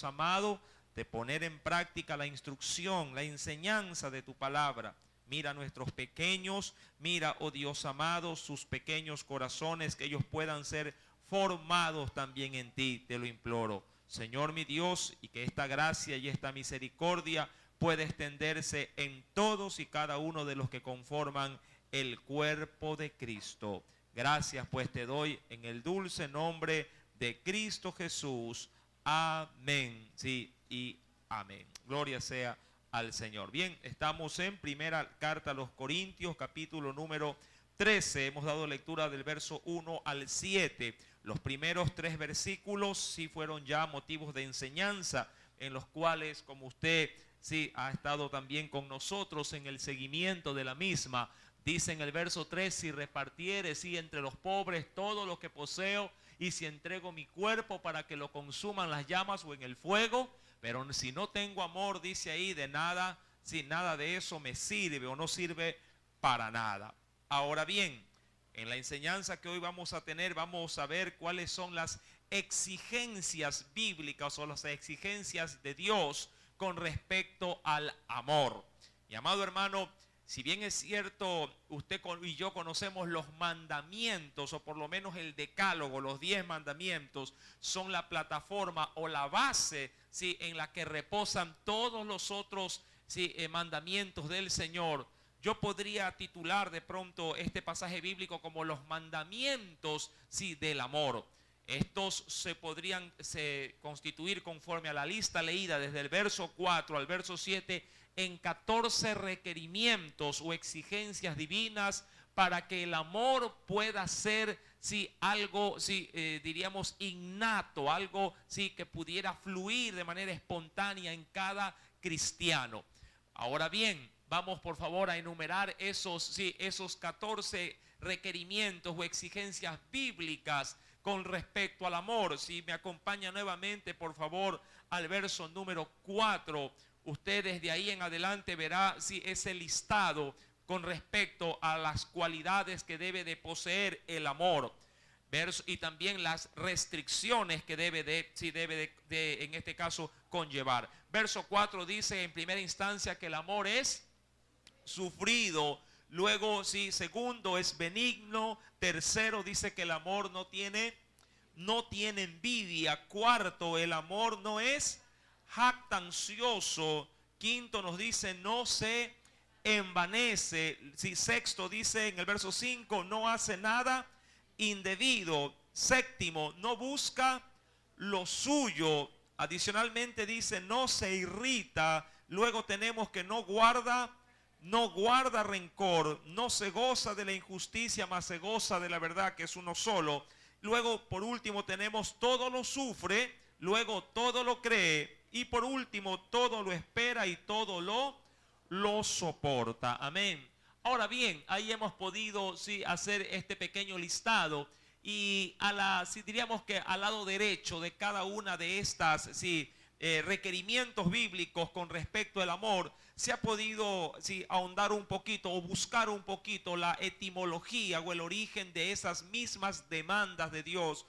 amado, de poner en práctica la instrucción, la enseñanza de tu palabra. Mira a nuestros pequeños, mira, oh Dios amado, sus pequeños corazones, que ellos puedan ser formados también en ti, te lo imploro. Señor mi Dios, y que esta gracia y esta misericordia pueda extenderse en todos y cada uno de los que conforman el cuerpo de Cristo. Gracias pues te doy en el dulce nombre de Cristo Jesús. Amén. Sí, y amén. Gloria sea al Señor. Bien, estamos en primera carta a los Corintios, capítulo número 13. Hemos dado lectura del verso 1 al 7. Los primeros 3 versículos sí fueron ya motivos de enseñanza, en los cuales, como usted sí ha estado también con nosotros en el seguimiento de la misma, dice en el verso 3: si repartiere sí entre los pobres todo lo que poseo, y si entrego mi cuerpo para que lo consuman las llamas o en el fuego, pero si no tengo amor, dice ahí, de nada, si nada de eso me sirve o no sirve para nada. Ahora bien, en la enseñanza que hoy vamos a tener, vamos a ver cuáles son las exigencias bíblicas o las exigencias de Dios con respecto al amor. Mi amado hermano, si bien es cierto, usted y yo conocemos los mandamientos, o por lo menos el decálogo, los 10 mandamientos, son la plataforma o la base, ¿sí?, en la que reposan todos los otros, ¿sí?, mandamientos del Señor. Yo podría titular de pronto este pasaje bíblico como los mandamientos, sí, del amor. Estos se podrían constituir conforme a la lista leída desde el verso 4 al verso 7 en 14 requerimientos o exigencias divinas para que el amor pueda ser, sí, algo, sí, diríamos innato, algo, sí, que pudiera fluir de manera espontánea en cada cristiano. Ahora bien, vamos por favor a enumerar esos 14 requerimientos o exigencias bíblicas con respecto al amor. Si me acompaña nuevamente por favor al verso número 4, usted desde ahí en adelante verá ese listado con respecto a las cualidades que debe de poseer el amor. Y también las restricciones que debe de en este caso conllevar. Verso 4 dice en primera instancia que el amor es sufrido. Luego, segundo, es benigno. Tercero, dice que el amor no tiene envidia. Cuarto, el amor no es jactancioso. Quinto, nos dice no se envanece. Sexto, dice en el verso 5, no hace nada indebido. Séptimo, no busca lo suyo. Adicionalmente dice no se irrita. Luego tenemos que no guarda rencor, no se goza de la injusticia, mas se goza de la verdad, que es uno solo. Luego, por último, tenemos todo lo sufre, luego todo lo cree, y por último, todo lo espera y todo lo soporta. Amén. Ahora bien, ahí hemos podido hacer este pequeño listado, y diríamos que al lado derecho de cada una de estas requerimientos bíblicos con respecto al amor, se ha podido ahondar un poquito o buscar un poquito la etimología o el origen de esas mismas demandas de Dios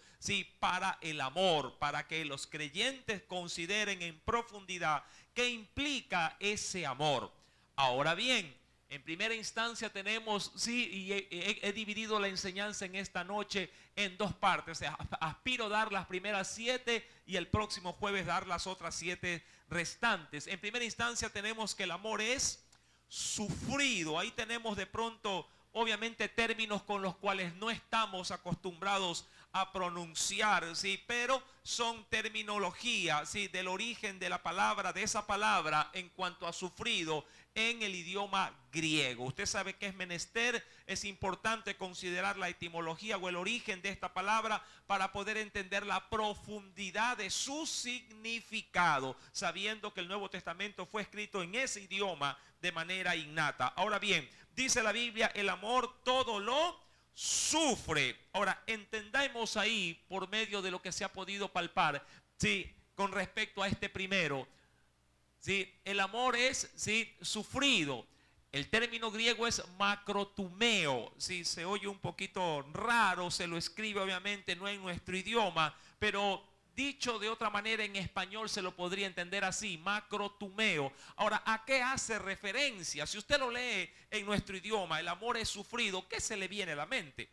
para el amor, para que los creyentes consideren en profundidad qué implica ese amor. Ahora bien, en primera instancia tenemos, y he dividido la enseñanza en esta noche en 2 partes. O sea, aspiro a dar las primeras 7 y el próximo jueves dar las otras 7 restantes. En primera instancia tenemos que el amor es sufrido. Ahí tenemos de pronto, obviamente, términos con los cuales no estamos acostumbrados a pronunciar, pero son terminología, del origen de la palabra, de esa palabra en cuanto a sufrido en el idioma griego. Usted sabe que es menester, es importante considerar la etimología o el origen de esta palabra para poder entender la profundidad de su significado, sabiendo que el Nuevo Testamento fue escrito en ese idioma de manera innata. Ahora bien, dice la Biblia, el amor todo lo sufre. Ahora, entendamos ahí, por medio de lo que se ha podido palpar, con respecto a este primero, el amor es sufrido. El término griego es macrotumeo. Se oye un poquito raro, se lo escribe obviamente no en nuestro idioma, pero dicho de otra manera en español se lo podría entender así, macrotumeo. Ahora, ¿a qué hace referencia? Si usted lo lee en nuestro idioma, el amor es sufrido, ¿qué se le viene a la mente?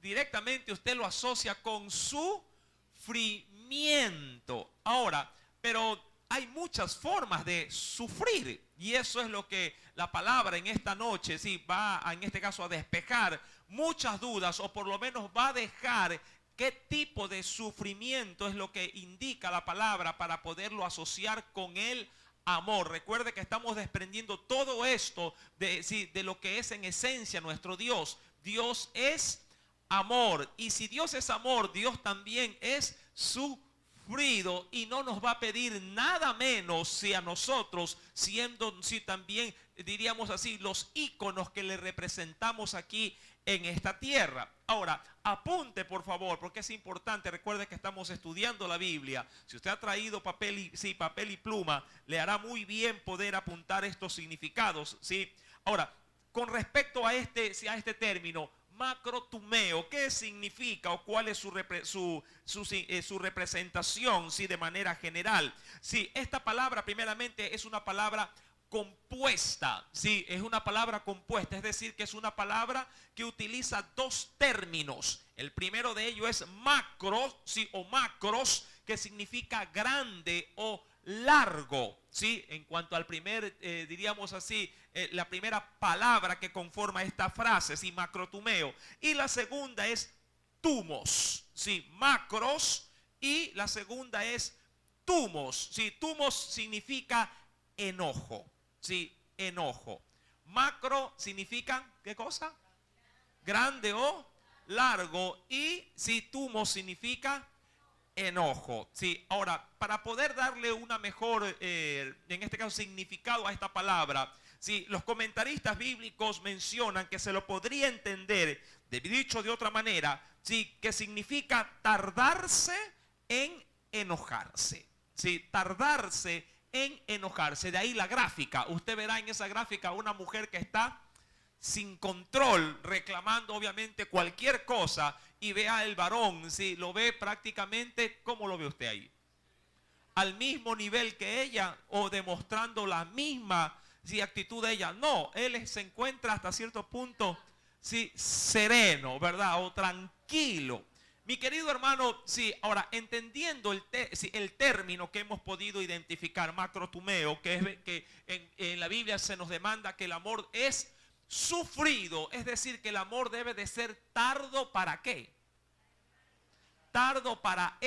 Directamente usted lo asocia con sufrimiento. Ahora, pero hay muchas formas de sufrir y eso es lo que la palabra en esta noche va en este caso a despejar muchas dudas, o por lo menos va a dejar qué tipo de sufrimiento es lo que indica la palabra para poderlo asociar con el amor. Recuerde que estamos desprendiendo todo esto de lo que es en esencia nuestro Dios. Dios es amor, y si Dios es amor, Dios también es sufrido, y no nos va a pedir nada menos si a nosotros, siendo también diríamos así los íconos que le representamos aquí en esta tierra. Ahora, apunte por favor, porque es importante. Recuerde que estamos estudiando la Biblia. Si usted ha traído papel y pluma, le hará muy bien poder apuntar estos significados, ¿sí? Ahora, con respecto a este término, macrotumeo, ¿qué significa o cuál es su representación, ¿sí? De manera general. Sí, esta palabra primeramente es una palabra compuesta, sí, es una palabra compuesta, es decir, que es una palabra que utiliza dos términos. El primero de ellos es macro, sí, o macros, que significa grande o largo, sí. En cuanto al primer, diríamos así, la primera palabra que conforma esta frase, sí, macrotumeo. Y la segunda es tumos, sí, macros, y la segunda es tumos, sí. Tumos significa enojo. Sí, enojo. Macro significa, ¿qué cosa? Grande o largo. Y si tumos significa enojo. Sí, ahora, para poder darle una mejor, en este caso, significado a esta palabra, sí, los comentaristas bíblicos mencionan que se lo podría entender, dicho de otra manera, sí, que significa tardarse en enojarse. Sí, tardarse en enojarse. De ahí la gráfica. Usted verá en esa gráfica una mujer que está sin control, reclamando obviamente cualquier cosa, y vea el varón, si lo ve prácticamente, ¿cómo lo ve usted ahí? Al mismo nivel que ella, o demostrando la misma actitud de ella. No, él se encuentra hasta cierto punto sereno, ¿verdad? O tranquilo. Mi querido hermano, sí, ahora entendiendo el término que hemos podido identificar, macrotumeo, que es que en la Biblia se nos demanda que el amor es sufrido, es decir, que el amor debe de ser tardo. ¿Para qué? Tardo para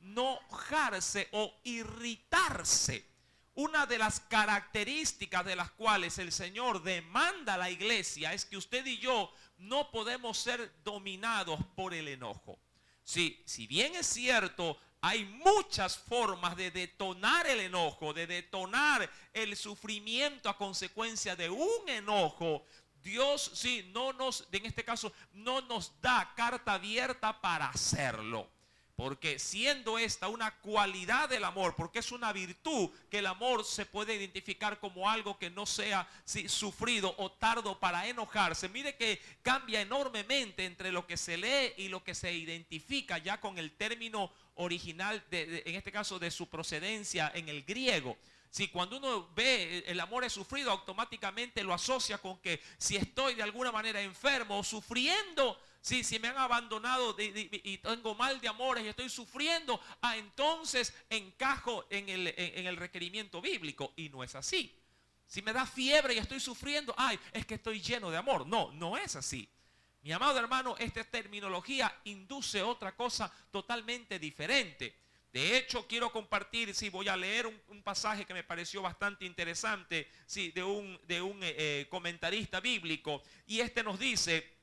enojarse o irritarse. Una de las características de las cuales el Señor demanda a la iglesia es que usted y yo no podemos ser dominados por el enojo. Sí, si bien es cierto, hay muchas formas de detonar el enojo, de detonar el sufrimiento a consecuencia de un enojo. Dios, sí, en este caso, no nos da carta abierta para hacerlo. Porque siendo esta una cualidad del amor, porque es una virtud, que el amor se puede identificar como algo que no sea sufrido o tardo para enojarse. Mire que cambia enormemente entre lo que se lee y lo que se identifica ya con el término original, en este caso de su procedencia en el griego. Si cuando uno ve el amor es sufrido, automáticamente lo asocia con que si estoy de alguna manera enfermo o sufriendo, si me han abandonado y tengo mal de amores y estoy sufriendo, entonces encajo en el requerimiento bíblico. Y no es así. Si me da fiebre y estoy sufriendo, es que estoy lleno de amor. No, no es así. Mi amado hermano, esta terminología induce otra cosa totalmente diferente. De hecho, quiero compartir, voy a leer un pasaje que me pareció bastante interesante, de un comentarista bíblico. Y este nos dice,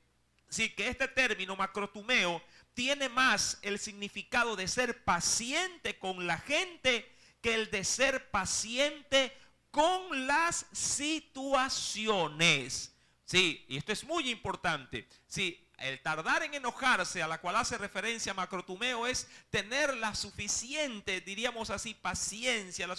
que este término macrotumeo tiene más el significado de ser paciente con la gente que el de ser paciente con las situaciones. Sí, y esto es muy importante. Sí, el tardar en enojarse, a la cual hace referencia macrotumeo, es tener la suficiente, diríamos así, paciencia, la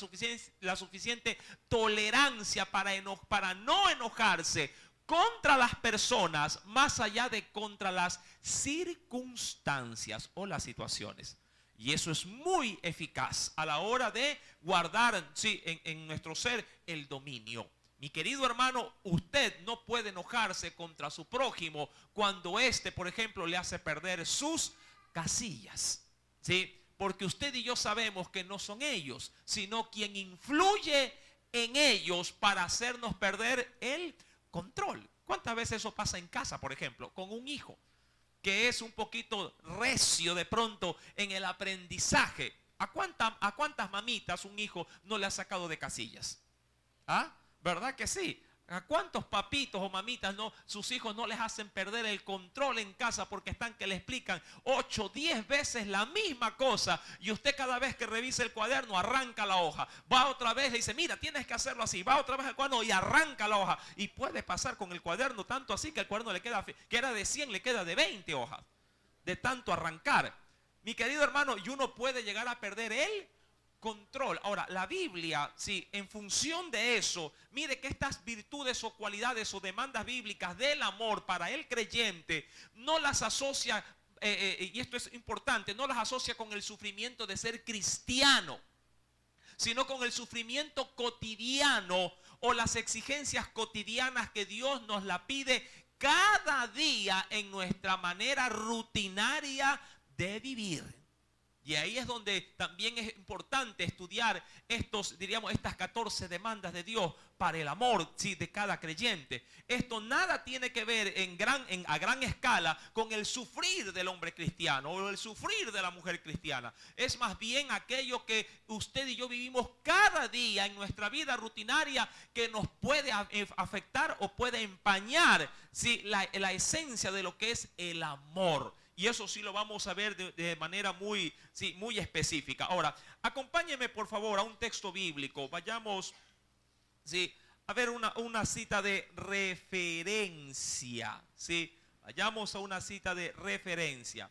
suficiente tolerancia para no enojarse contra las personas más allá de contra las circunstancias o las situaciones. Y eso es muy eficaz a la hora de guardar, sí, en nuestro ser el dominio. Mi querido hermano, usted no puede enojarse contra su prójimo cuando éste, por ejemplo, le hace perder sus casillas, ¿sí? Porque usted y yo sabemos que no son ellos, sino quien influye en ellos para hacernos perder el control. ¿Cuántas veces eso pasa en casa, por ejemplo, con un hijo que es un poquito recio de pronto en el aprendizaje? ¿A cuántas mamitas un hijo no le ha sacado de casillas? ¿Ah? ¿Verdad que sí? ¿A cuántos papitos o mamitas no, sus hijos no les hacen perder el control en casa porque están que le explican 8, 10 veces la misma cosa y usted cada vez que revisa el cuaderno arranca la hoja, va otra vez, le dice mira tienes que hacerlo así, va otra vez al cuaderno y arranca la hoja, y puede pasar con el cuaderno tanto así que el cuaderno le queda, que era de 100 le queda de 20 hojas de tanto arrancar, mi querido hermano, y uno puede llegar a perder el control. Ahora, la Biblia, sí, en función de eso, mire que estas virtudes o cualidades o demandas bíblicas del amor para el creyente no las asocia, y esto es importante, no las asocia con el sufrimiento de ser cristiano, sino con el sufrimiento cotidiano o las exigencias cotidianas que Dios nos la pide cada día en nuestra manera rutinaria de vivir. Y ahí es donde también es importante estudiar estas 14 demandas de Dios para el amor, sí, de cada creyente. Esto nada tiene que ver a gran escala con el sufrir del hombre cristiano o el sufrir de la mujer cristiana. Es más bien aquello que usted y yo vivimos cada día en nuestra vida rutinaria que nos puede afectar o puede empañar, sí, la esencia de lo que es el amor. Y eso sí lo vamos a ver de manera muy específica. Ahora, acompáñenme por favor a un texto bíblico. Vayamos, sí, a ver una cita de referencia. Sí, vayamos a una cita de referencia.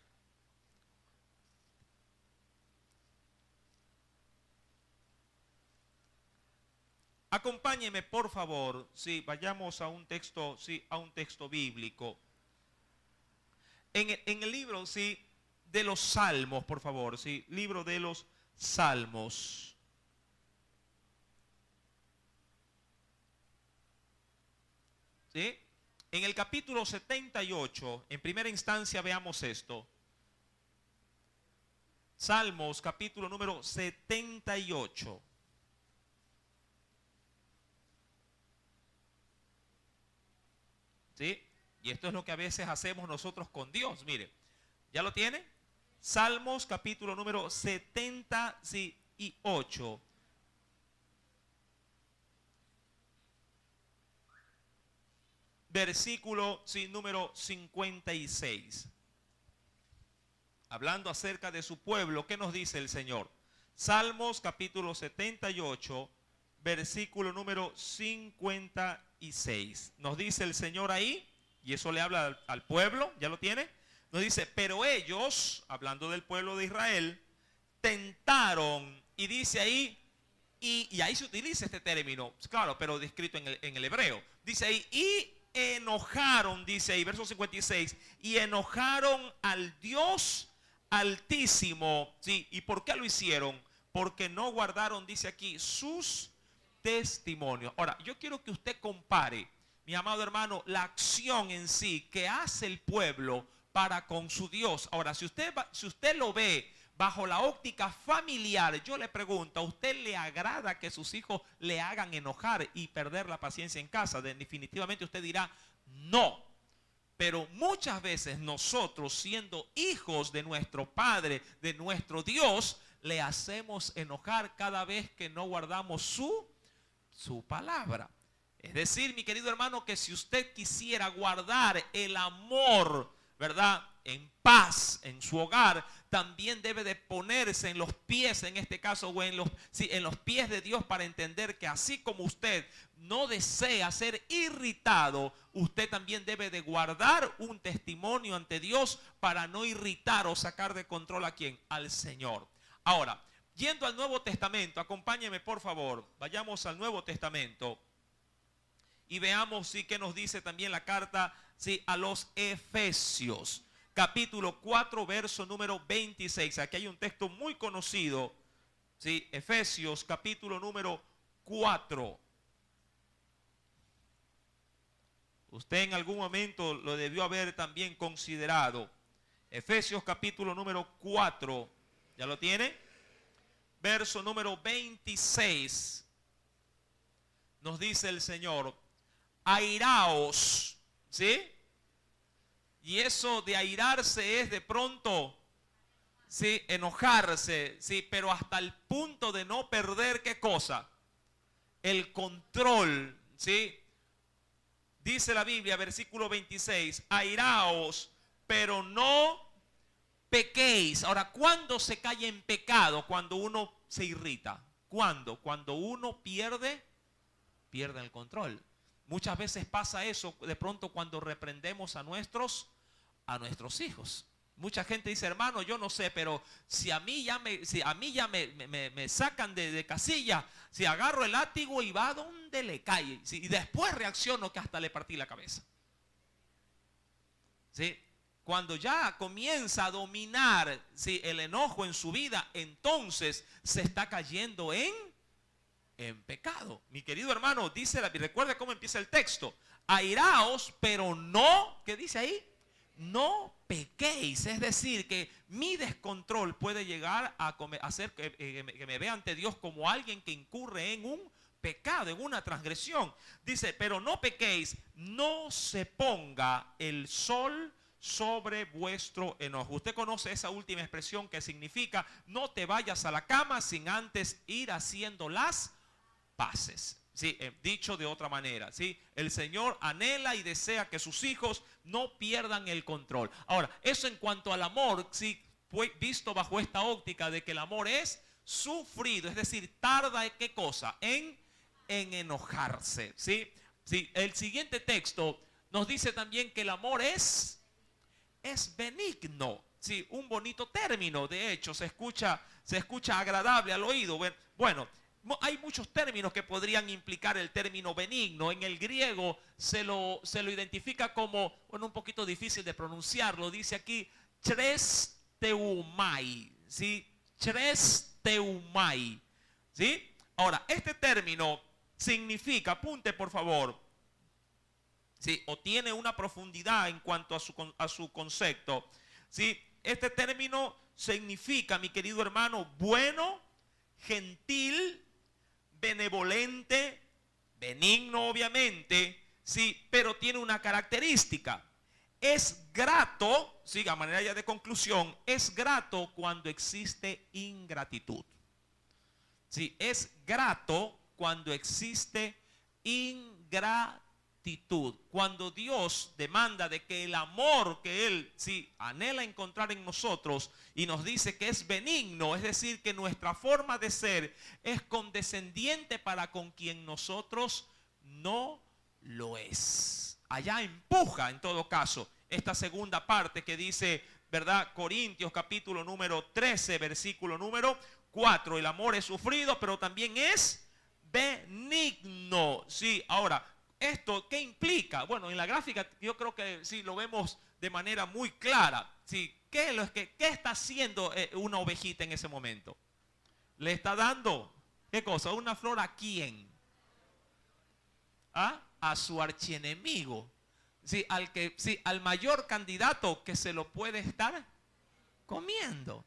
Acompáñenme por favor. Sí, vayamos a un texto, sí, a un texto bíblico. En el libro, sí, de los Salmos, por favor, sí, libro de los Salmos. ¿Sí? En el capítulo 78, en primera instancia veamos esto. Salmos, capítulo número 78. ¿Sí? Y esto es lo que a veces hacemos nosotros con Dios. Mire, ¿ya lo tiene? Salmos capítulo número 78. Versículo número 56. Hablando acerca de su pueblo, ¿qué nos dice el Señor? Salmos capítulo 78, versículo número 56. Nos dice el Señor ahí. Y eso le habla al pueblo, ¿ya lo tiene? Nos dice, pero ellos, hablando del pueblo de Israel, tentaron, y dice ahí, y ahí se utiliza este término, claro, pero descrito en el hebreo. Dice ahí, y enojaron, dice ahí, verso 56, y enojaron al Dios Altísimo. ¿Sí? ¿Y por qué lo hicieron? Porque no guardaron, dice aquí, sus testimonios. Ahora, yo quiero que usted compare, mi amado hermano, la acción en sí que hace el pueblo para con su Dios. Ahora, si usted lo ve bajo la óptica familiar, yo le pregunto, ¿a usted le agrada que sus hijos le hagan enojar y perder la paciencia en casa? Definitivamente usted dirá, no. Pero muchas veces nosotros, siendo hijos de nuestro Padre, de nuestro Dios, le hacemos enojar cada vez que no guardamos su palabra. Es decir, mi querido hermano, que si usted quisiera guardar el amor, ¿verdad?, en paz en su hogar, también debe de ponerse en los pies, en este caso, o en los pies de Dios, para entender que así como usted no desea ser irritado, usted también debe de guardar un testimonio ante Dios para no irritar o sacar de control ¿a quién? Al Señor. Ahora, yendo al Nuevo Testamento, acompáñeme por favor, vayamos al Nuevo Testamento. y veamos sí que nos dice también la carta sí a los Efesios, capítulo 4, verso número 26. Aquí hay un texto muy conocido, sí, Efesios capítulo número 4. Usted en algún momento lo debió haber también considerado. Efesios capítulo número 4, ¿ya lo tiene? Verso número 26. Nos dice el Señor: airaos, ¿sí? Y eso de airarse es de pronto, ¿sí? Enojarse, ¿sí? Pero hasta el punto de no perder, ¿qué cosa? El control, ¿sí? Dice la Biblia, versículo 26, airaos, pero no pequéis. Ahora, ¿cuándo se cae en pecado? Cuando uno se irrita. ¿Cuándo? Cuando uno pierde el control. Muchas veces pasa eso de pronto cuando reprendemos a nuestros hijos. Mucha gente dice, hermano, yo no sé, pero si a mí ya me sacan de casilla, si agarro el látigo y va donde le cae, ¿sí? Y después reacciono que hasta le partí la cabeza. ¿Sí? Cuando ya comienza a dominar, ¿sí?, el enojo en su vida, entonces se está cayendo en pecado. Mi querido hermano, recuerda cómo empieza el texto: airaos, pero no, ¿qué dice ahí? No pequéis. Es decir, que mi descontrol puede llegar a hacer que me vea ante Dios como alguien que incurre en un pecado, en una transgresión. Dice, pero no pequéis, no se ponga el sol sobre vuestro enojo. Usted conoce esa última expresión que significa: no te vayas a la cama sin antes ir haciendo las paces. Sí, dicho de otra manera, ¿sí? El Señor anhela y desea que sus hijos no pierdan el control. Ahora, eso en cuanto al amor, ¿sí?, fue visto bajo esta óptica de que el amor es sufrido, es decir, tarda en ¿qué cosa? En enojarse, ¿sí? Sí, el siguiente texto nos dice también que el amor es benigno. Sí, un bonito término, de hecho, se escucha agradable al oído. Bueno, hay muchos términos que podrían implicar el término benigno. En el griego se lo identifica como, bueno, un poquito difícil de pronunciarlo. Dice aquí, chresteumai, ¿sí? Chresteumai, ¿sí? Ahora, este término significa, apunte por favor, ¿sí?, o tiene una profundidad en cuanto a su concepto, ¿sí? Este término significa, mi querido hermano, bueno, gentil, benevolente, benigno obviamente, sí, pero tiene una característica: es grato, sí, a manera ya de conclusión, es grato cuando existe ingratitud. Sí, es grato cuando existe ingratitud. Cuando Dios demanda de que el amor que Él sí anhela encontrar en nosotros y nos dice que es benigno, es decir, que nuestra forma de ser es condescendiente para con quien nosotros no lo es. Allá empuja en todo caso esta segunda parte que dice, ¿verdad? Corintios capítulo número 13, versículo número 4. El amor es sufrido, pero también es benigno. Sí, ahora, ¿esto qué implica? Bueno, en la gráfica yo creo que sí lo vemos de manera muy clara. Sí, ¿qué está haciendo una ovejita en ese momento? ¿Le está dando qué cosa? ¿Una flor a quién? ¿Ah? A su archienemigo. Sí, al mayor candidato que se lo puede estar comiendo.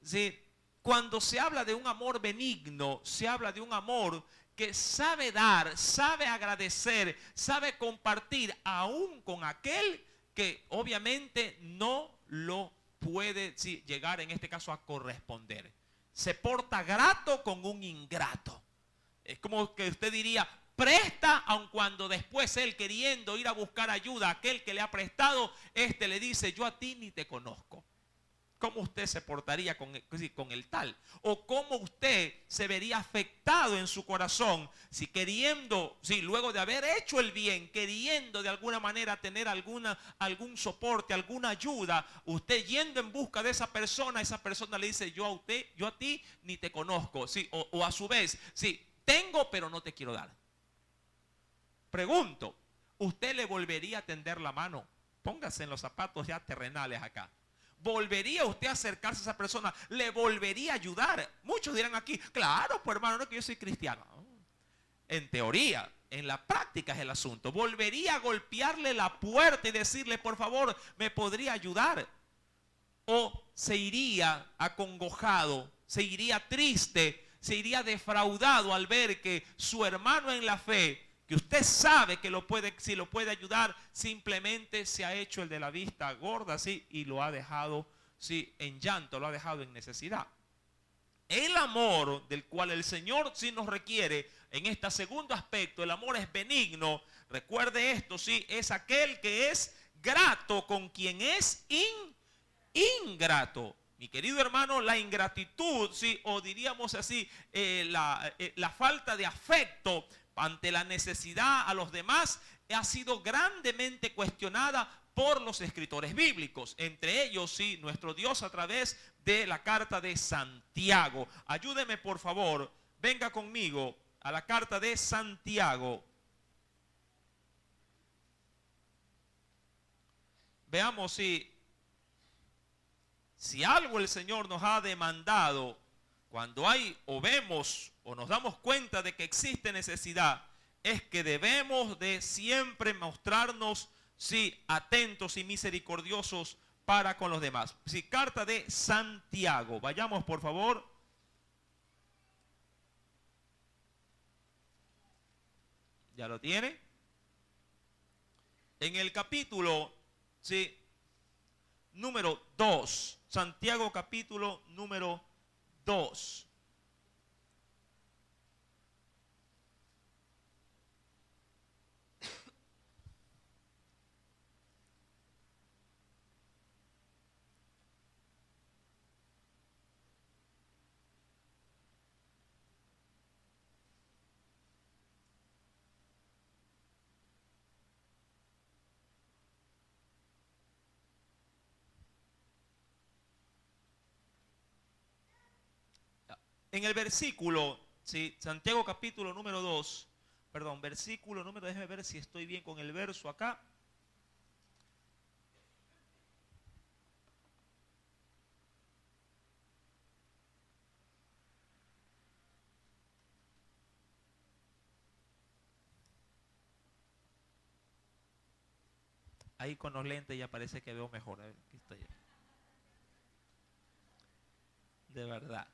Sí, cuando se habla de un amor benigno, se habla de un amor que sabe dar, sabe agradecer, sabe compartir aún con aquel que obviamente no lo puede llegar en este caso a corresponder. Se porta grato con un ingrato. Es como que usted diría, presta, aun cuando después él, queriendo ir a buscar ayuda a aquel que le ha prestado, le dice, yo a ti ni te conozco. ¿Cómo usted se portaría con el tal? ¿O cómo usted se vería afectado en su corazón si queriendo, luego de haber hecho el bien, queriendo de alguna manera tener algún soporte, alguna ayuda, usted yendo en busca de esa persona le dice, yo a ti ni te conozco, ¿sí? O a su vez, sí, tengo pero no te quiero dar. Pregunto, ¿usted le volvería a tender la mano? Póngase en los zapatos ya terrenales acá. ¿Volvería usted a acercarse a esa persona? ¿Le volvería a ayudar? Muchos dirán aquí, claro, pues hermano, no es que yo soy cristiano. En teoría, en la práctica es el asunto. ¿Volvería a golpearle la puerta y decirle, por favor, me podría ayudar? ¿O se iría acongojado, se iría triste, se iría defraudado al ver que su hermano en la fe, que usted sabe que si lo puede ayudar, simplemente se ha hecho el de la vista gorda, ¿sí? Y lo ha dejado, ¿sí?, en llanto, lo ha dejado en necesidad? El amor del cual el Señor sí nos requiere en este segundo aspecto, el amor es benigno. Recuerde esto, sí, es aquel que es grato con quien es ingrato. Mi querido hermano, la ingratitud, sí, o diríamos así, la falta de afecto ante la necesidad a los demás ha sido grandemente cuestionada por los escritores bíblicos, entre ellos, sí, nuestro Dios a través de la carta de Santiago. Ayúdeme, por favor, venga conmigo a la carta de Santiago. Veamos si algo el Señor nos ha demandado cuando hay o vemos o nos damos cuenta de que existe necesidad, es que debemos de siempre mostrarnos, sí, atentos y misericordiosos para con los demás. Sí, carta de Santiago. Vayamos, por favor. ¿Ya lo tiene? En el capítulo, sí, número 2. Santiago capítulo número 2. En el versículo, sí, Santiago capítulo número 2, perdón, versículo número, déjeme ver si estoy bien con el verso acá. Ahí con los lentes ya parece que veo mejor. A ver, aquí estoy. De verdad.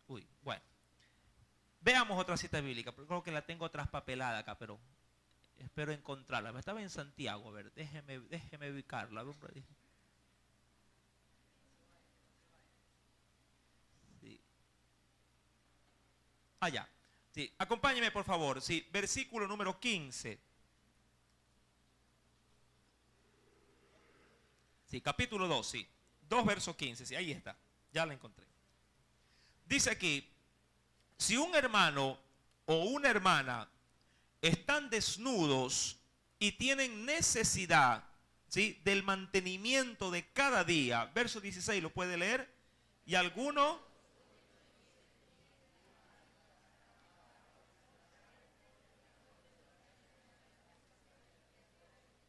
Uy, bueno. Veamos otra cita bíblica, porque creo que la tengo traspapelada acá, pero espero encontrarla. Estaba en Santiago, a ver, déjeme ubicarla. A ver, por ahí. Sí. Allá. Sí, acompáñeme por favor. Sí, versículo número 15. Sí, capítulo 2, sí. 2 verso 15, sí, ahí está. Ya la encontré. Dice aquí, si un hermano o una hermana están desnudos y tienen necesidad, ¿sí?, del mantenimiento de cada día, verso 16, ¿lo puede leer? Y alguno,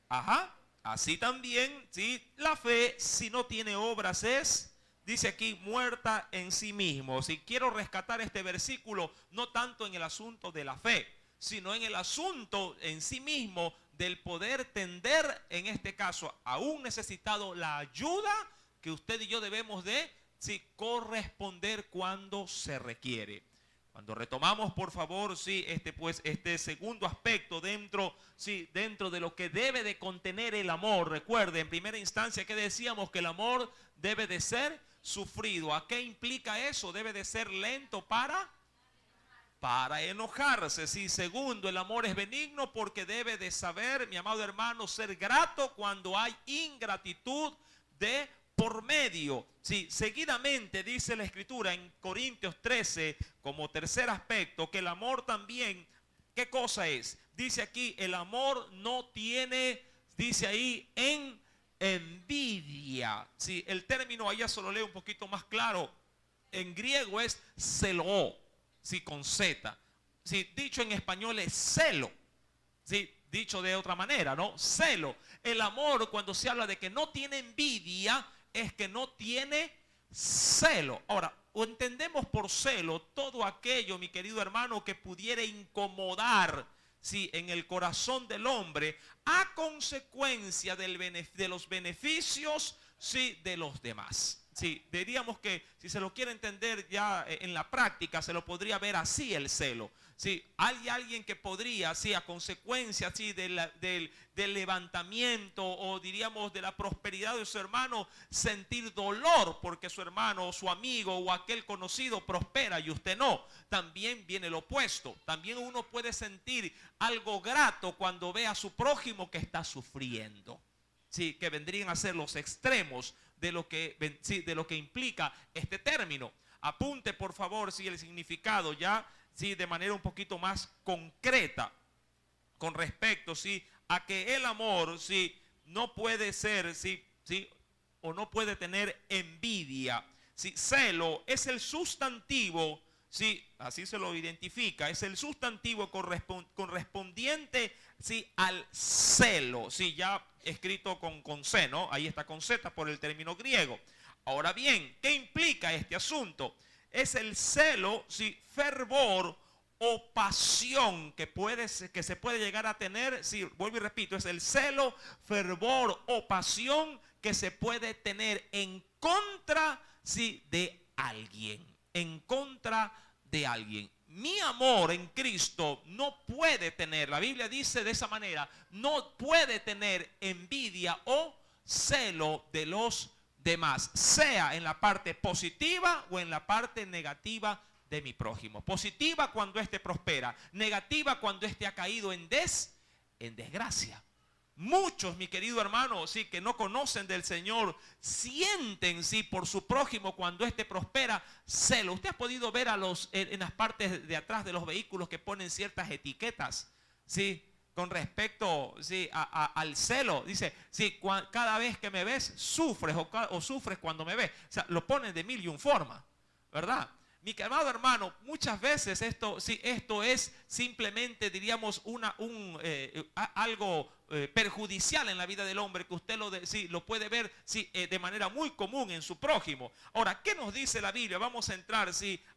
ajá, así también, ¿sí?, la fe, si no tiene obras, dice aquí, muerta en sí mismo. Si quiero rescatar este versículo, no tanto en el asunto de la fe, sino en el asunto en sí mismo del poder tender, en este caso, a un necesitado, la ayuda que usted y yo debemos de, sí, corresponder cuando se requiere. Cuando retomamos, por favor, sí, este segundo aspecto dentro de lo que debe de contener el amor. Recuerde, en primera instancia que decíamos que el amor debe de ser sufrido. ¿A qué implica eso? Debe de ser lento para enojarse. Sí, segundo, el amor es benigno porque debe de saber, mi amado hermano, ser grato cuando hay ingratitud de por medio, sí, seguidamente dice la Escritura en Corintios 13, como tercer aspecto, que el amor también, ¿qué cosa es? Dice aquí, el amor no tiene, dice ahí, envidia. Sí, el término allá solo leo un poquito más claro. En griego es celo, sí, con Z. Sí, dicho en español es celo. Sí, dicho de otra manera, ¿no? Celo. El amor, cuando se habla de que no tiene envidia, es que no tiene celo. Ahora, o entendemos por celo todo aquello, mi querido hermano, que pudiera incomodar, sí, en el corazón del hombre a consecuencia de los beneficios, sí, de los demás. Sí, diríamos que si se lo quiere entender ya en la práctica, se lo podría ver así el celo. Sí, hay alguien que podría, sí, a consecuencia, sí, del levantamiento o diríamos de la prosperidad de su hermano, sentir dolor porque su hermano o su amigo o aquel conocido prospera y usted no. También viene lo opuesto. También uno puede sentir algo grato cuando ve a su prójimo que está sufriendo. Sí, que vendrían a ser los extremos de lo que, sí, de lo que implica este término. Apunte por favor, sí, el significado ya, sí, de manera un poquito más concreta con respecto, sí, a que el amor, sí, no puede ser, sí, sí, o no puede tener envidia. Sí, celo es el sustantivo, sí, así se lo identifica, es el sustantivo correspondiente, sí, al celo, sí, ya escrito con C, ¿no? Ahí está con Z por el término griego. Ahora bien, ¿qué implica este asunto? Es el celo, sí, fervor o pasión que se puede llegar a tener, sí, vuelvo y repito, es el celo, fervor o pasión que se puede tener en contra, sí, de alguien, en contra de alguien. Mi amor en Cristo no puede tener, la Biblia dice de esa manera, no puede tener envidia o celo de los demás, sea en la parte positiva o en la parte negativa de mi prójimo. Positiva cuando éste prospera, negativa cuando éste ha caído en desgracia. Muchos, mi querido hermano, sí, que no conocen del Señor, sienten, sí, por su prójimo cuando éste prospera, celo. Usted ha podido ver en las partes de atrás de los vehículos que ponen ciertas etiquetas, sí, con respecto, sí, al celo. Dice, sí, cada vez que me ves, sufres o sufres cuando me ves. O sea, lo ponen de mil y un formas, ¿verdad? Mi amado hermano, muchas veces esto es simplemente, diríamos, algo perjudicial en la vida del hombre, que usted lo puede ver de manera muy común en su prójimo. Ahora, ¿qué nos dice la Biblia? Vamos a entrar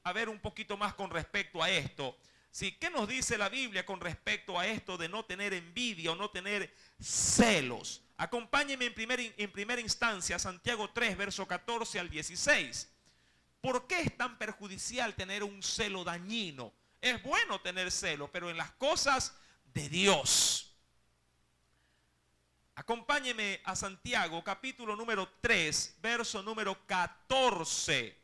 a ver un poquito más con respecto a esto. ¿Qué nos dice la Biblia con respecto a esto de no tener envidia o no tener celos? Acompáñenme en primera instancia a Santiago 3, verso 14 al 16. ¿Por qué es tan perjudicial tener un celo dañino? Es bueno tener celo, pero en las cosas de Dios. Acompáñeme a Santiago, capítulo número 3, verso número 14.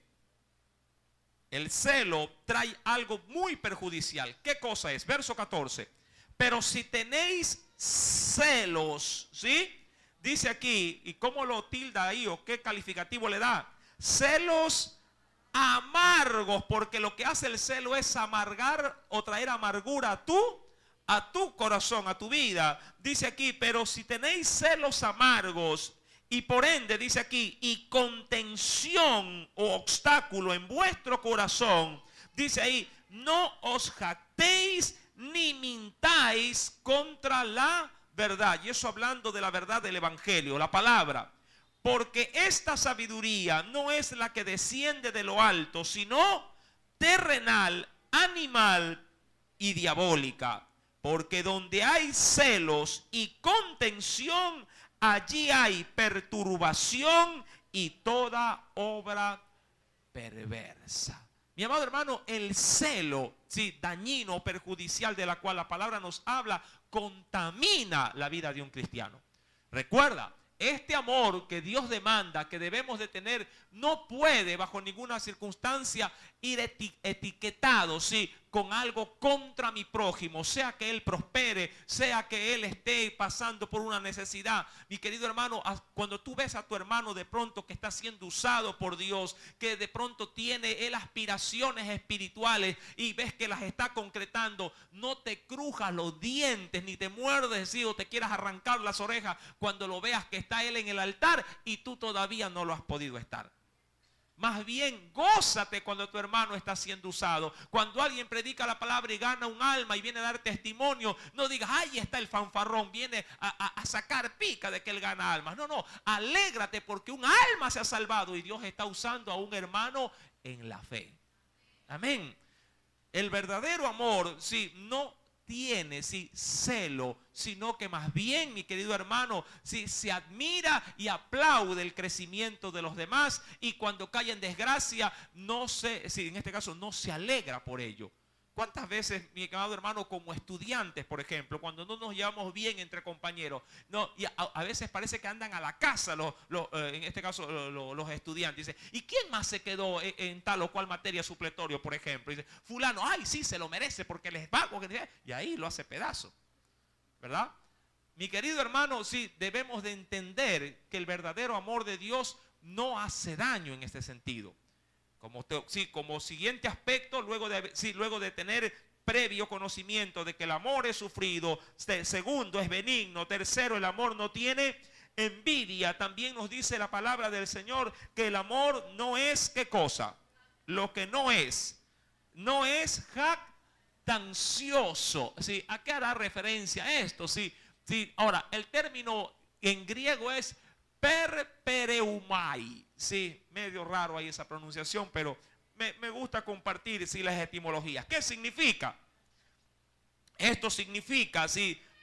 El celo trae algo muy perjudicial. ¿Qué cosa es? Verso 14. Pero si tenéis celos, ¿sí? Dice aquí, ¿y cómo lo tilda ahí o qué calificativo le da? Celos amargos, porque lo que hace el celo es amargar o traer amargura a tu corazón, a tu vida. Dice aquí, pero si tenéis celos amargos y por ende, dice aquí, y contención o obstáculo en vuestro corazón, dice ahí, no os jactéis ni mintáis contra la verdad. Y eso hablando de la verdad del evangelio, la palabra. Porque esta sabiduría no es la que desciende de lo alto, sino terrenal, animal y diabólica. Porque donde hay celos y contención, allí hay perturbación y toda obra perversa. Mi amado hermano, el celo, sí, dañino o perjudicial de la cual la palabra nos habla, contamina la vida de un cristiano. Recuerda, este amor que Dios demanda, que debemos de tener, no puede bajo ninguna circunstancia ir etiquetado, sí, con algo contra mi prójimo, sea que él prospere, sea que él esté pasando por una necesidad. Mi querido hermano, cuando tú ves a tu hermano de pronto que está siendo usado por Dios, que de pronto tiene él aspiraciones espirituales y ves que las está concretando, no te crujas los dientes ni te muerdes, ¿sí? O te quieras arrancar las orejas cuando lo veas que está él en el altar y tú todavía no lo has podido estar. Más bien, gózate cuando tu hermano está siendo usado. Cuando alguien predica la palabra y gana un alma y viene a dar testimonio, no digas, ahí está el fanfarrón, viene a sacar pica de que él gana almas. No, no, alégrate porque un alma se ha salvado y Dios está usando a un hermano en la fe. Amén. El verdadero amor, sí, no tiene celo, sino que más bien, mi querido hermano, se admira y aplaude el crecimiento de los demás, y cuando cae en desgracia, en este caso no se alegra por ello. ¿Cuántas veces, mi amado hermano, como estudiantes, por ejemplo, cuando no nos llevamos bien entre compañeros, y a veces parece que andan a la casa en este caso los estudiantes, dice, ¿y quién más se quedó en tal o cual materia supletorio, por ejemplo? Y dice, fulano, ay, sí, se lo merece porque les pago, y ahí lo hace pedazo, ¿verdad? Mi querido hermano, sí, debemos de entender que el verdadero amor de Dios no hace daño en este sentido. Como siguiente aspecto, luego de tener previo conocimiento de que el amor es sufrido, segundo es benigno, tercero el amor no tiene envidia. También nos dice la palabra del Señor que el amor no es, ¿qué cosa? Lo que no es jactancioso. ¿Sí? ¿A qué hará referencia esto? Sí. Ahora, el término en griego es perpereumai. Sí, medio raro ahí esa pronunciación, pero me gusta compartir las etimologías. ¿Qué significa? Esto significa,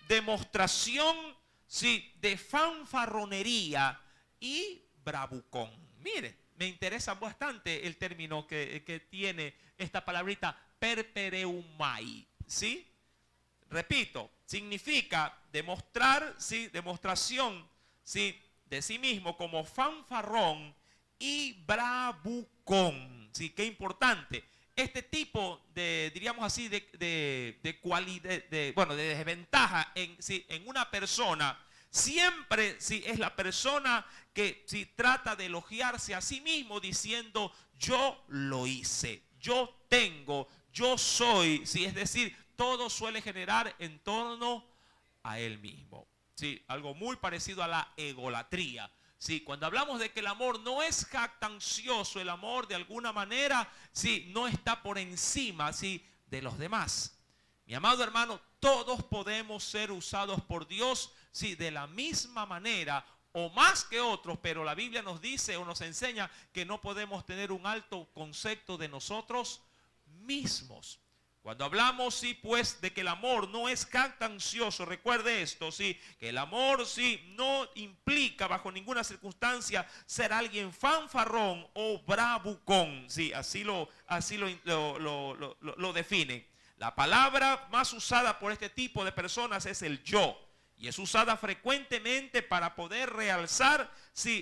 demostración, de fanfarronería y bravucón. Mire, me interesa bastante el término que tiene esta palabrita perpereumai. ¿Sí? Repito, significa demostrar, demostración, de sí mismo como fanfarrón y bravucón. ¿Sí? Qué importante. Este tipo de, diríamos así, de desventaja en una persona, siempre es la persona que trata de elogiarse a sí mismo diciendo, yo lo hice, yo tengo, yo soy. Es decir, todo suele generar en torno a él mismo. Algo muy parecido a la egolatría. Cuando hablamos de que el amor no es jactancioso, el amor de alguna manera no está por encima de los demás. Mi amado hermano, todos podemos ser usados por Dios de la misma manera o más que otros, pero la Biblia nos dice o nos enseña que no podemos tener un alto concepto de nosotros mismos. Cuando hablamos, pues, de que el amor no es jactancioso, recuerde esto, que el amor, no implica bajo ninguna circunstancia ser alguien fanfarrón o bravucón, así lo definen. La palabra más usada por este tipo de personas es el yo, y es usada frecuentemente para poder realzar,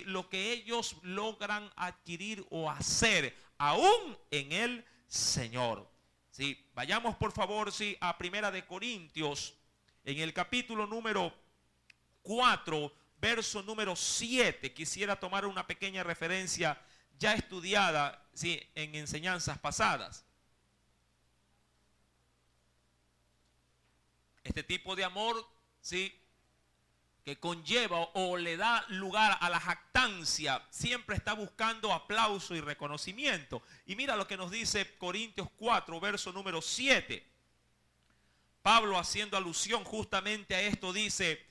lo que ellos logran adquirir o hacer, aún en el Señor. Vayamos por favor a Primera de Corintios, en el capítulo número 4, verso número 7. Quisiera tomar una pequeña referencia ya estudiada en enseñanzas pasadas. Este tipo de amor que conlleva o le da lugar a la jactancia, siempre está buscando aplauso y reconocimiento. Y mira lo que nos dice Corintios 4, verso número 7. Pablo, haciendo alusión justamente a esto, dice,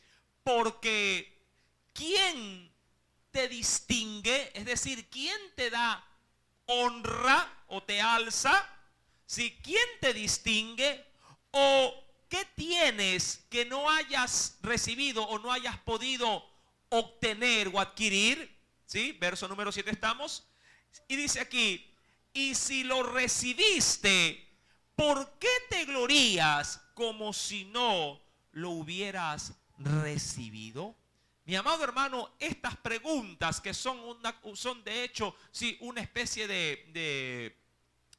porque ¿quién te distingue? Es decir, ¿quién te da honra o te alza? ¿Quién te distingue? ¿O qué tienes que no hayas recibido o no hayas podido obtener o adquirir? Verso número 7 estamos. Y dice aquí, y si lo recibiste, ¿por qué te glorías como si no lo hubieras recibido? Mi amado hermano, estas preguntas que son de hecho, una especie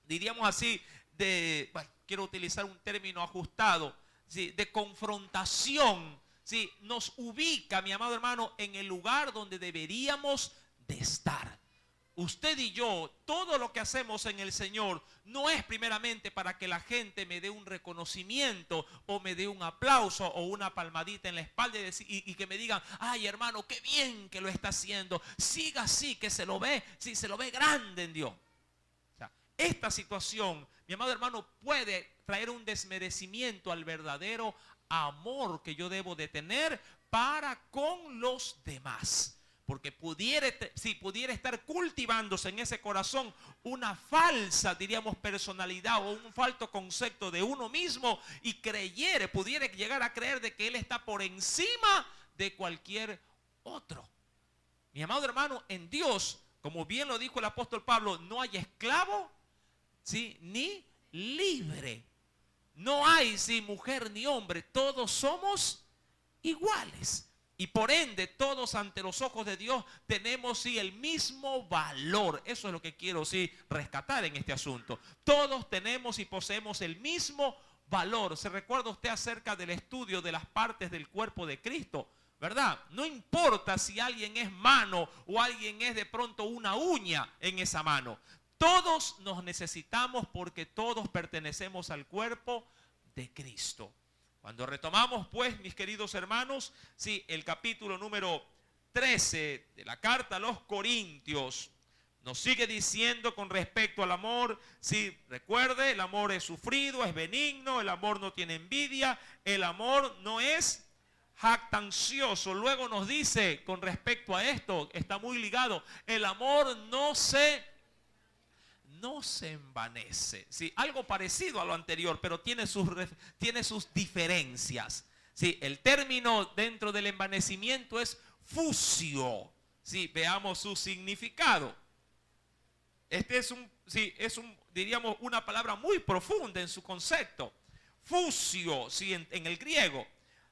diríamos así, bueno, quiero utilizar un término ajustado, ¿sí?, de confrontación, ¿sí?, nos ubica, mi amado hermano, en el lugar donde deberíamos de estar. Usted y yo, todo lo que hacemos en el Señor no es primeramente para que la gente me dé un reconocimiento o me dé un aplauso o una palmadita en la espalda y que me digan, ay hermano, qué bien que lo está haciendo, siga así, que se lo ve, sí, se lo ve grande en Dios. O sea, esta situación, mi amado hermano, puede traer un desmerecimiento al verdadero amor que yo debo de tener para con los demás. Porque pudiera estar cultivándose en ese corazón una falsa, diríamos, personalidad o un falso concepto de uno mismo y pudiera llegar a creer de que él está por encima de cualquier otro. Mi amado hermano, en Dios, como bien lo dijo el apóstol Pablo, no hay esclavo, ¿sí?, ni libre. No hay, sí, mujer ni hombre, todos somos iguales. Y por ende, todos ante los ojos de Dios tenemos, sí, el mismo valor. Eso es lo que quiero, sí, rescatar en este asunto. Todos tenemos y poseemos el mismo valor. ¿Se recuerda usted acerca del estudio de las partes del cuerpo de Cristo? ¿Verdad? No importa si alguien es mano o alguien es de pronto una uña en esa mano. Todos nos necesitamos porque todos pertenecemos al cuerpo de Cristo. Cuando retomamos, pues, mis queridos hermanos, sí, el capítulo número 13 de la carta a los Corintios, nos sigue diciendo con respecto al amor, sí, recuerde, el amor es sufrido, es benigno, el amor no tiene envidia, el amor no es jactancioso. Luego nos dice con respecto a esto, está muy ligado, el amor no se envanece. ¿Sí? Algo parecido a lo anterior, pero tiene sus diferencias. ¿Sí? El término dentro del envanecimiento es fusio. ¿Sí? Veamos su significado. Este es diríamos, una palabra muy profunda en su concepto. Fusio, ¿sí?, en el griego.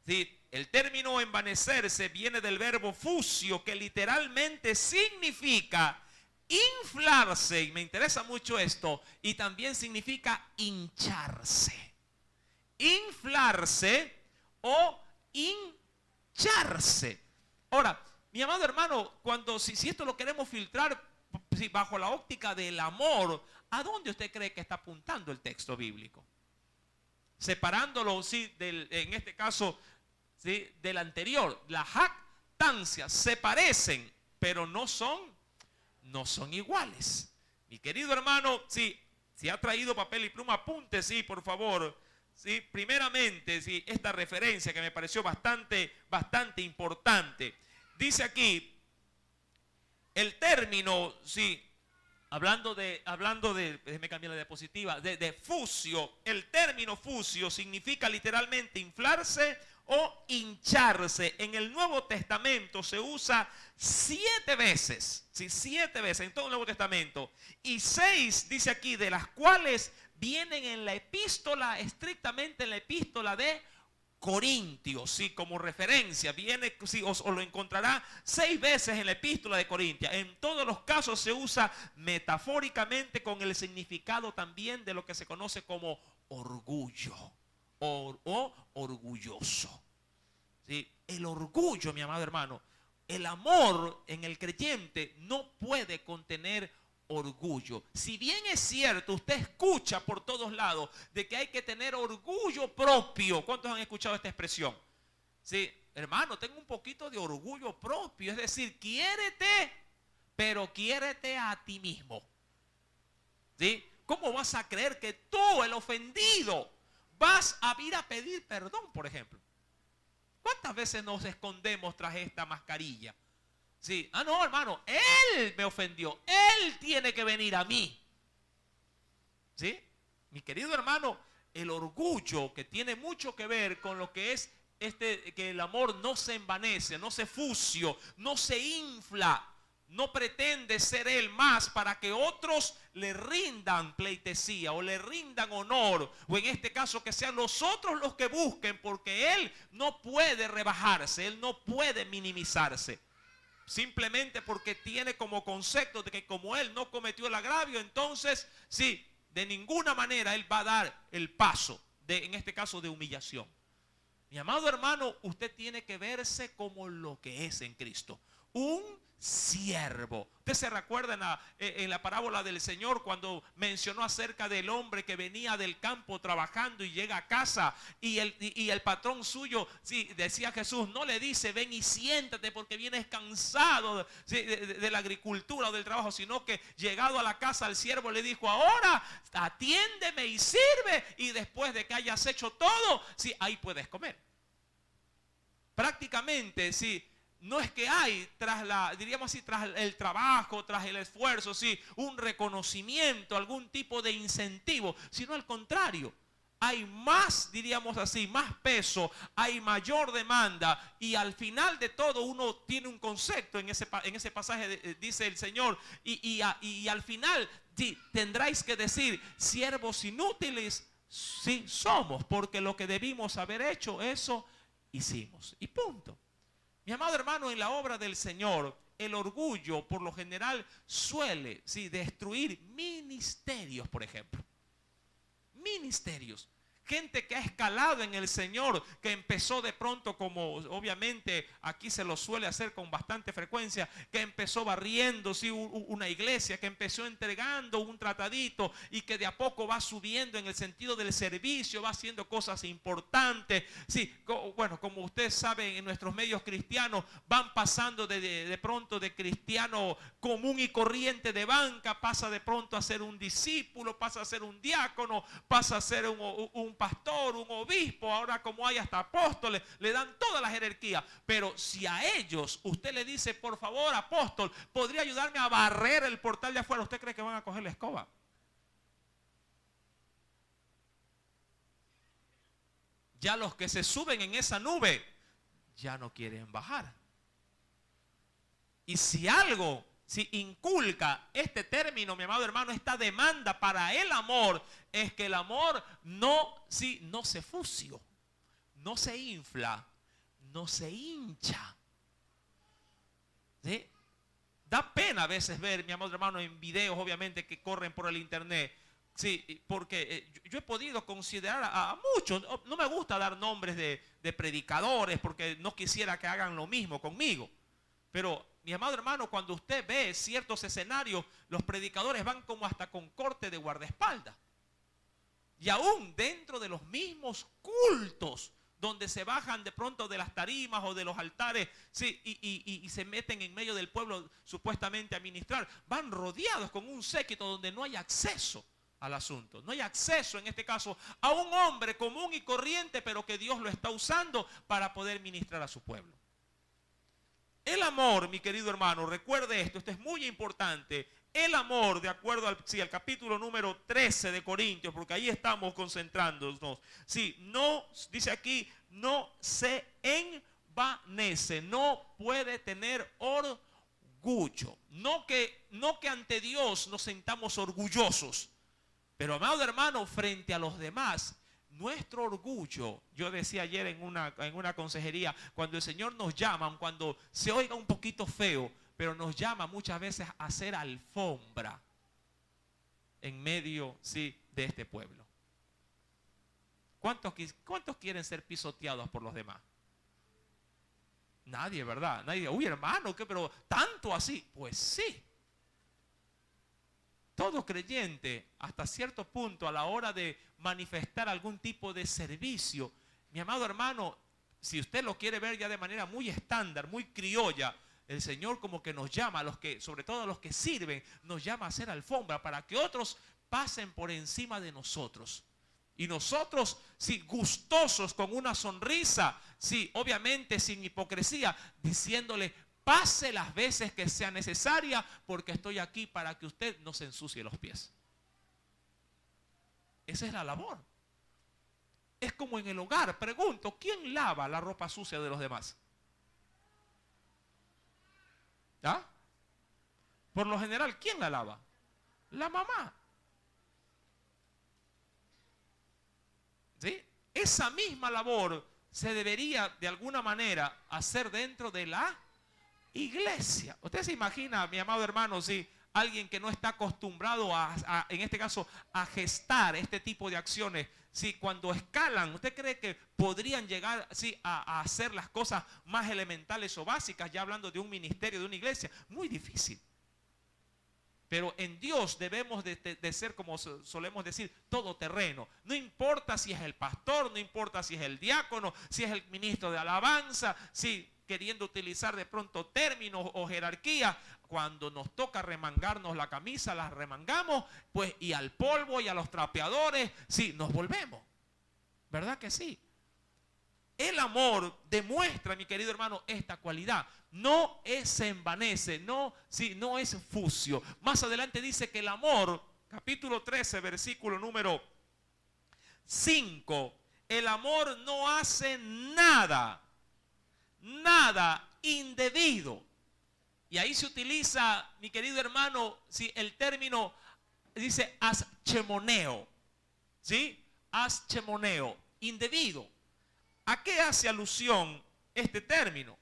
¿Sí? El término envanecerse viene del verbo fusio, que literalmente significa inflarse, y me interesa mucho esto, y también significa hincharse. Inflarse o hincharse. Ahora, mi amado hermano, si esto lo queremos filtrar bajo la óptica del amor, ¿a dónde usted cree que está apuntando el texto bíblico? Separándolo, sí, en este caso, sí, del anterior. La jactancia se parecen, pero no son iguales. Mi querido hermano, sí, si ha traído papel y pluma, apunte, sí, por favor. Sí, primeramente, sí, esta referencia que me pareció bastante importante. Dice aquí, el término, sí, hablando de, déjeme cambiar la diapositiva, de fusio, el término fusio significa literalmente inflarse o hincharse. En el Nuevo Testamento se usa 7 veces, ¿sí? 7 veces en todo el Nuevo Testamento, y 6 dice aquí, de las cuales vienen en la epístola, estrictamente en la epístola de Corintios, sí, como referencia, viene, sí, o lo encontrará 6 veces en la epístola de Corintios. En todos los casos se usa metafóricamente con el significado también de lo que se conoce como orgullo o orgulloso. ¿Sí? El orgullo, mi amado hermano, el amor en el creyente no puede contener orgullo. Si bien es cierto, usted escucha por todos lados de que hay que tener orgullo propio. ¿Cuántos han escuchado esta expresión? Sí, hermano, tengo un poquito de orgullo propio. Es decir, quiérete, pero quiérete a ti mismo. ¿Sí? ¿Cómo vas a creer que tú, el ofendido, vas a ir a pedir perdón, por ejemplo? ¿Cuántas veces nos escondemos tras esta mascarilla? Sí, no, hermano, él me ofendió, él tiene que venir a mí. ¿Sí? Mi querido hermano, el orgullo, que tiene mucho que ver con lo que es que el amor no se envanece, no se fusio, no se infla, no pretende ser él más para que otros le rindan pleitesía o le rindan honor, o en este caso que sean los otros los que busquen, porque él no puede rebajarse, él no puede minimizarse. Simplemente porque tiene como concepto de que como él no cometió el agravio, entonces sí, de ninguna manera Él va a dar el paso, en este caso de humillación. Mi amado hermano, usted tiene que verse como lo que es en Cristo. Un siervo. Usted se recuerda en la parábola del Señor cuando mencionó acerca del hombre que venía del campo trabajando y llega a casa y el patrón suyo, sí, decía Jesús, no le dice ven y siéntate porque vienes cansado de la agricultura o del trabajo, sino que llegado a la casa el siervo le dijo, ahora atiéndeme y sirve, y después de que hayas hecho todo, sí, ahí puedes comer. Prácticamente, sí. No es que hay diríamos así, tras el trabajo, tras el esfuerzo, sí, un reconocimiento, algún tipo de incentivo, sino al contrario. Hay más, diríamos así, más peso, hay mayor demanda, y al final de todo uno tiene un concepto en ese pasaje, dice el Señor, y al final sí, tendráis que decir, siervos inútiles, sí somos, porque lo que debimos haber hecho, eso hicimos, y punto. Mi amado hermano, en la obra del Señor, el orgullo por lo general suele, sí, destruir ministerios, por ejemplo. Ministerios. Gente que ha escalado en el Señor, que empezó de pronto como, obviamente, aquí se lo suele hacer con bastante frecuencia, que empezó barriendo, sí, una iglesia, que empezó entregando un tratadito y que de a poco va subiendo en el sentido del servicio, va haciendo cosas importantes. Sí, bueno, como ustedes saben, en nuestros medios cristianos van pasando de pronto de cristiano común y corriente de banca, pasa de pronto a ser un discípulo, pasa a ser un diácono, pasa a ser un pastor, un obispo, ahora como hay hasta apóstoles, le dan toda la jerarquía. Pero si a ellos usted le dice, por favor, apóstol, ¿podría ayudarme a barrer el portal de afuera? ¿Usted cree que van a coger la escoba? Ya los que se suben en esa nube ya no quieren bajar. Y si algo, si inculca este término, mi amado hermano, esta demanda para el amor, es que el amor no se fusió, no se infla, no se hincha. ¿Sí? Da pena a veces ver, mi amado hermano, en videos, obviamente, que corren por el internet. Sí, porque yo he podido considerar a muchos, no me gusta dar nombres de predicadores, porque no quisiera que hagan lo mismo conmigo. Pero, mi amado hermano, cuando usted ve ciertos escenarios, los predicadores van como hasta con corte de guardaespaldas. Y aún dentro de los mismos cultos, donde se bajan de pronto de las tarimas o de los altares, sí, y se meten en medio del pueblo supuestamente a ministrar, van rodeados con un séquito donde no hay acceso al asunto. No hay acceso, en este caso, a un hombre común y corriente, pero que Dios lo está usando para poder ministrar a su pueblo. El amor, mi querido hermano, recuerde esto es muy importante. El amor, de acuerdo al capítulo número 13 de Corintios, porque ahí estamos concentrándonos. Sí, no, dice aquí, no se envanece, no puede tener orgullo. No que ante Dios nos sintamos orgullosos, pero amado hermano, frente a los demás, nuestro orgullo, yo decía ayer en una consejería, cuando el Señor nos llama, cuando se oiga un poquito feo, pero nos llama muchas veces a hacer alfombra en medio, sí, de este pueblo. ¿Cuántos quieren ser pisoteados por los demás? Nadie, ¿verdad? Nadie. Uy, hermano, ¿qué? Pero tanto así. Pues sí. Todo creyente, hasta cierto punto, a la hora de manifestar algún tipo de servicio, mi amado hermano, si usted lo quiere ver ya de manera muy estándar, muy criolla, el Señor como que nos llama, sobre todo a los que sirven, nos llama a hacer alfombra para que otros pasen por encima de nosotros. Y nosotros, sí, gustosos, con una sonrisa, sí, obviamente sin hipocresía, diciéndole, pase las veces que sea necesaria, porque estoy aquí para que usted no se ensucie los pies. Esa es la labor. Es como en el hogar. Pregunto, ¿quién lava la ropa sucia de los demás? ¿Ah? Por lo general, ¿quién la lava? La mamá. ¿Sí? Esa misma labor se debería de alguna manera hacer dentro de la iglesia. Usted se imagina, mi amado hermano, sí, alguien que no está acostumbrado en este caso, a gestar este tipo de acciones, si cuando escalan, ¿usted cree que podrían llegar a hacer las cosas más elementales o básicas? Ya hablando de un ministerio, de una iglesia, muy difícil. Pero en Dios debemos de ser, como solemos decir, todoterreno. No importa si es el pastor, no importa si es el diácono, si es el ministro de alabanza, si queriendo utilizar de pronto términos o jerarquía, cuando nos toca remangarnos la camisa, la remangamos, pues, y al polvo y a los trapeadores, sí, nos volvemos. ¿Verdad que sí? El amor demuestra, mi querido hermano, esta cualidad. No se envanece, no es fucio. Más adelante dice que el amor, capítulo 13, versículo número 5, el amor no hace nada indebido. Y ahí se utiliza, mi querido hermano, el término dice aschemoneo, ¿sí? Aschemoneo, indebido. ¿A qué hace alusión este término?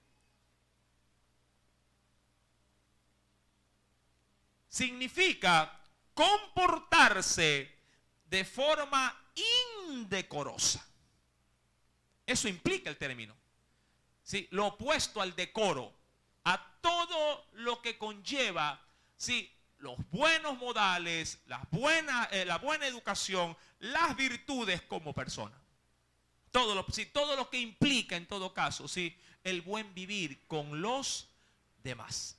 Significa comportarse de forma indecorosa. Eso implica el término. ¿Sí? Lo opuesto al decoro, a todo lo que conlleva, ¿sí?, los buenos modales, la buena educación, las virtudes como persona. Todo lo que implica en todo caso, ¿sí?, el buen vivir con los demás.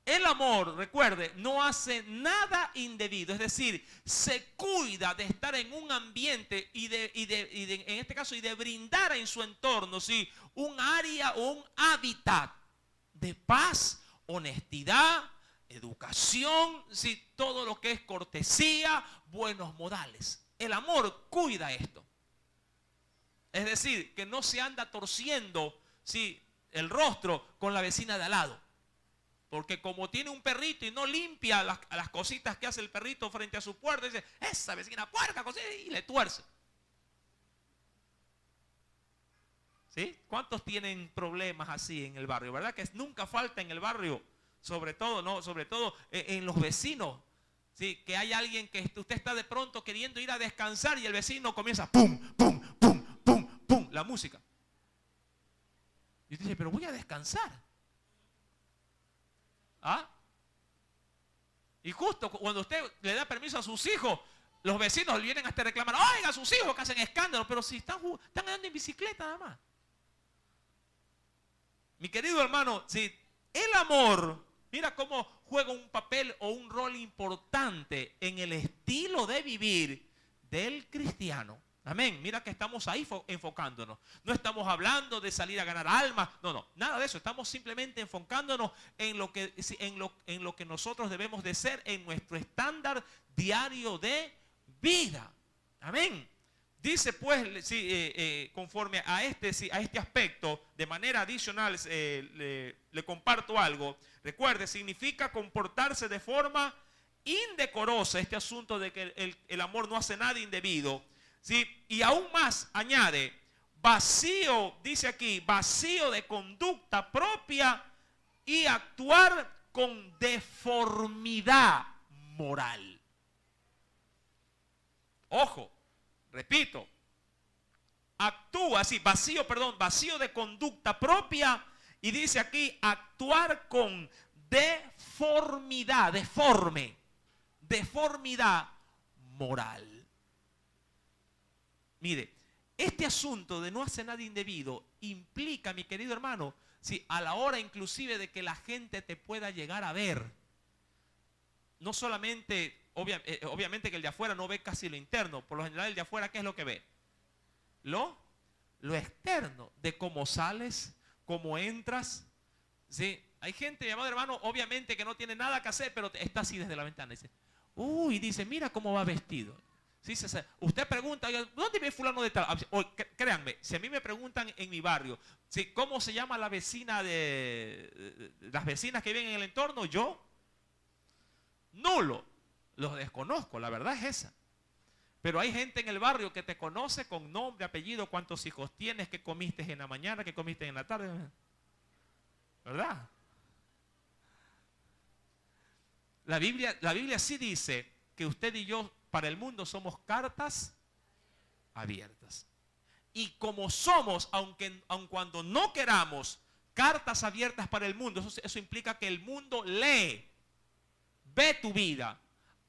El amor, recuerde, no hace nada indebido, es decir, se cuida de estar en un ambiente en este caso, y de brindar en su entorno, ¿sí?, un área o un hábitat de paz, honestidad, educación, ¿sí?, todo lo que es cortesía, buenos modales. El amor cuida esto. Es decir, que no se anda torciendo, ¿sí?, el rostro con la vecina de al lado. Porque como tiene un perrito y no limpia las cositas que hace el perrito frente a su puerta, dice, esa vecina puerca, y le tuerce. ¿Sí? ¿Cuántos tienen problemas así en el barrio? ¿Verdad que nunca falta en el barrio? Sobre todo en los vecinos. ¿Sí? Que hay alguien que usted está de pronto queriendo ir a descansar y el vecino comienza pum, pum, pum, pum, pum, la música. Y usted dice, pero voy a descansar. ¿Ah? Y justo cuando usted le da permiso a sus hijos, los vecinos le vienen hasta reclamar, oiga, a sus hijos que hacen escándalo, pero si están andando en bicicleta nada más. Mi querido hermano, si el amor, mira cómo juega un papel o un rol importante en el estilo de vivir del cristiano. Amén. Mira que estamos ahí enfocándonos. No estamos hablando de salir a ganar almas. No, nada de eso. Estamos simplemente enfocándonos en lo que nosotros debemos de ser, en nuestro estándar diario de vida. Amén. Dice pues, conforme a este aspecto, de manera adicional, le comparto algo. Recuerde, significa comportarse de forma indecorosa, este asunto de que el amor no hace nada indebido. ¿Sí? Y aún más añade, vacío, dice aquí, vacío de conducta propia y actuar con deformidad moral. Ojo, repito, vacío de conducta propia y dice aquí, actuar con deformidad moral. Mire, este asunto de no hacer nada indebido implica, mi querido hermano, a la hora inclusive de que la gente te pueda llegar a ver. No solamente, obviamente que el de afuera no ve casi lo interno. Por lo general el de afuera, ¿qué es lo que ve? Lo externo, de cómo sales, cómo entras. ¿Sí? Hay gente, mi amado hermano, obviamente que no tiene nada que hacer, pero está así desde la ventana. Dice, dice, mira cómo va vestido. Sí, usted pregunta, ¿dónde ve fulano de tal? Créanme, si a mí me preguntan en mi barrio, ¿sí?, ¿cómo se llama la vecina las vecinas que viven en el entorno? Yo, nulo, los desconozco, la verdad es esa. Pero hay gente en el barrio que te conoce con nombre, apellido, cuántos hijos tienes, qué comiste en la mañana, qué comiste en la tarde. ¿Verdad? La Biblia sí dice que usted y yo para el mundo somos cartas abiertas. Y como somos, aun cuando no queramos, cartas abiertas para el mundo, eso implica que el mundo lee, ve tu vida,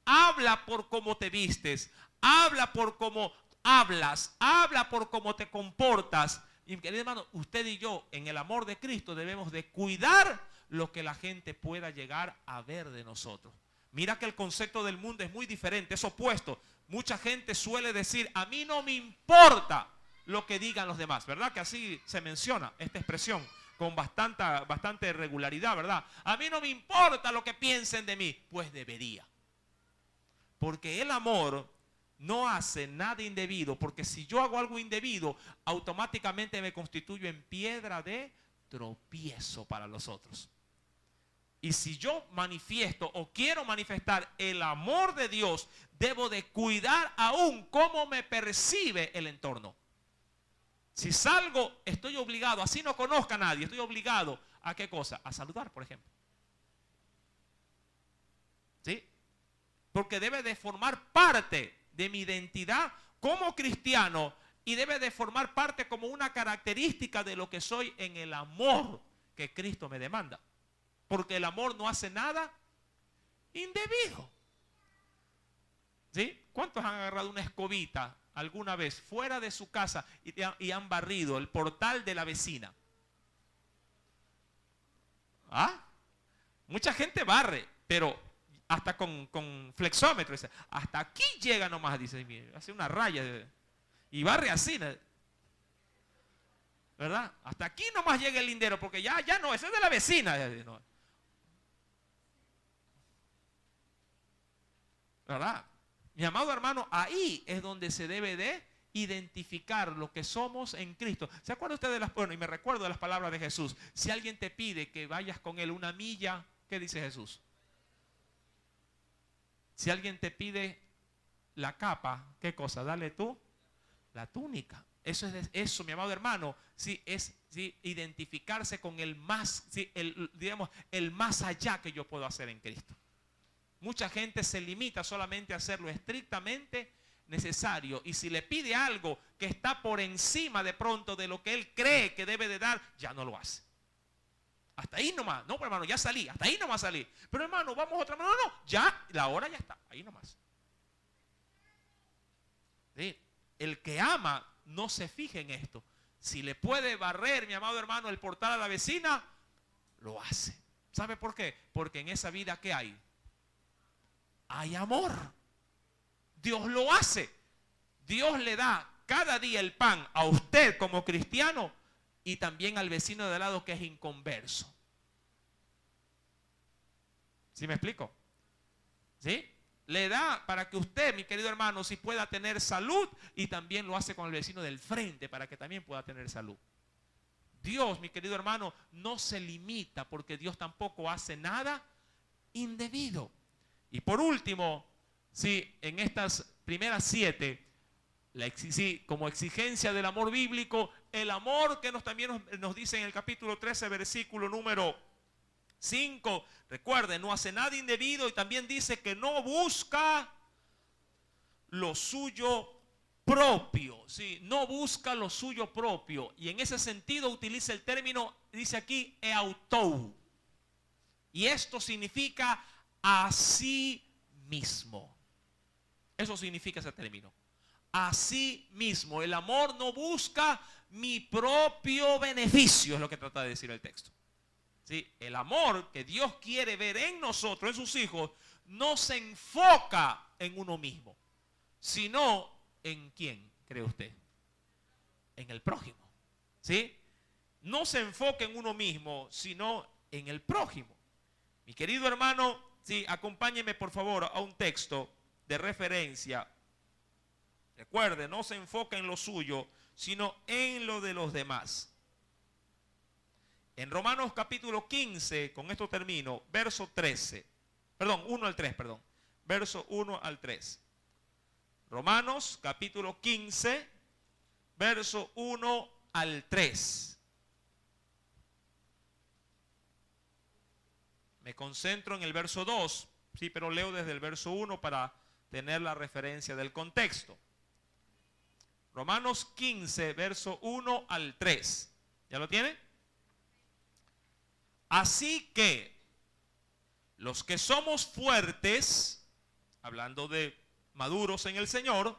habla por cómo te vistes, habla por cómo hablas, habla por cómo te comportas. Y querido hermano, usted y yo en el amor de Cristo debemos de cuidar lo que la gente pueda llegar a ver de nosotros. Mira que el concepto del mundo es muy diferente, es opuesto. Mucha gente suele decir, a mí no me importa lo que digan los demás, ¿verdad? Que así se menciona esta expresión con bastante regularidad, ¿verdad? A mí no me importa lo que piensen de mí, pues debería. Porque el amor no hace nada indebido, porque si yo hago algo indebido, automáticamente me constituyo en piedra de tropiezo para los otros. Y si yo manifiesto o quiero manifestar el amor de Dios, debo de cuidar aún cómo me percibe el entorno. Si salgo, estoy obligado, así no conozca a nadie, estoy obligado ¿a qué cosa? A saludar, por ejemplo. ¿Sí? Porque debe de formar parte de mi identidad como cristiano y debe de formar parte como una característica de lo que soy en el amor que Cristo me demanda. Porque el amor no hace nada indebido. ¿Sí? ¿Cuántos han agarrado una escobita alguna vez fuera de su casa y han barrido el portal de la vecina? ¿Ah? Mucha gente barre, pero hasta con flexómetro. Dice, hasta aquí llega nomás, dice, hace una raya y barre así, ¿verdad? Hasta aquí nomás llega el lindero, porque ya no, ese es de la vecina. ¿Verdad? Mi amado hermano, ahí es donde se debe de identificar lo que somos en Cristo. ¿Se acuerda usted de y me recuerdo de las palabras de Jesús? Si alguien te pide que vayas con él una milla, ¿qué dice Jesús? Si alguien te pide la capa, ¿qué cosa? Dale tú la túnica. Eso, mi amado hermano, sí, es identificarse con el más, sí, digamos, el más allá que yo puedo hacer en Cristo. Mucha gente se limita solamente a hacer lo estrictamente necesario. Y si le pide algo que está por encima de pronto de lo que él cree que debe de dar, ya no lo hace. Hasta ahí nomás. No, pero hermano, ya salí. Hasta ahí nomás salí. Pero hermano, vamos otra vez. No, ya, la hora ya está. Ahí nomás. ¿Sí? El que ama no se fija en esto. Si le puede barrer, mi amado hermano, el portal a la vecina, lo hace. ¿Sabe por qué? Porque en esa vida, ¿qué hay? Hay amor. Dios lo hace. Dios le da cada día el pan a usted como cristiano y también al vecino de al lado que es inconverso. ¿Sí me explico? ¿Sí? Le da para que usted, mi querido hermano, sí pueda tener salud y también lo hace con el vecino del frente para que también pueda tener salud. Dios, mi querido hermano, no se limita porque Dios tampoco hace nada indebido. Y por último, sí, en estas primeras 7, como exigencia del amor bíblico, el amor que también nos dice en el capítulo 13, versículo número 5, recuerden, no hace nada indebido y también dice que no busca lo suyo propio, ¿sí? No busca lo suyo propio. Y en ese sentido utiliza el término, dice aquí, eautou. Y esto significa a sí mismo. Eso significa ese término. A sí mismo. El amor no busca mi propio beneficio, es lo que trata de decir el texto. ¿Sí? El amor que Dios quiere ver en nosotros, en sus hijos, no se enfoca en uno mismo, sino en ¿quién cree usted? En el prójimo. ¿Sí? No se enfoca en uno mismo, sino en el prójimo. Mi querido hermano, sí, acompáñeme por favor a un texto de referencia. Recuerde, no se enfoca en lo suyo, sino en lo de los demás. En Romanos capítulo 15, con esto termino, verso 13. Perdón, 1 al 3, perdón. Verso 1 al 3. Romanos capítulo 15, verso 1 al 3. Me concentro en el verso 2, Sí, pero leo desde el verso 1 para tener la referencia del contexto. Romanos 15, verso 1 al 3. ¿Ya lo tiene? Así que los que somos fuertes, hablando de maduros en el Señor,